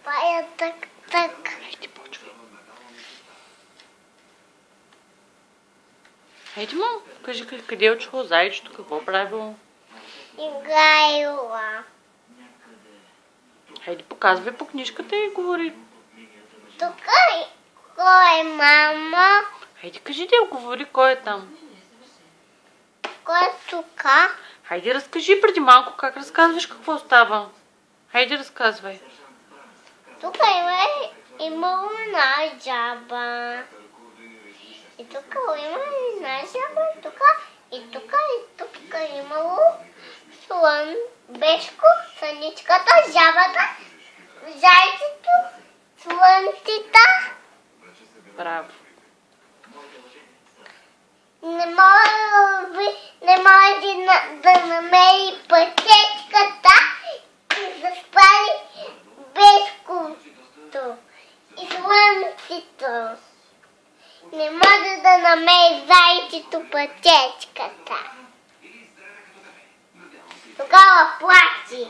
Пая так. Хайде, почвай. Хайде, мам, кажи къде е отишло зайчето, какво правило? Играила. Хайде, показвай по книжката и говори. Тук кой е мама? Хайде, кажи да говори кой е там. Кой е тук? Хайде, разкажи преди малко как разказваш какво става. Хайде, разказвай. Тук има една жаба. И тук има една жаба. И тук имало слън, бешко, съничката, жабата, зайцето, слънците. Браво. Не може да намери пътечката и заспали бешкото и слънцето. Не може да намери зайчето пътечката. Тогава плачи.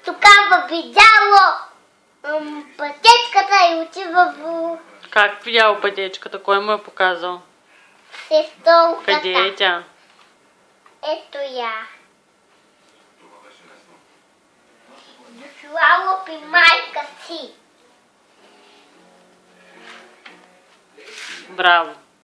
Тогава видяло пътечката и отива в Как видял пътечката? Кой му е показал? сестолката. Къде е тя? Ето я. Дошлало при майка си. Браво.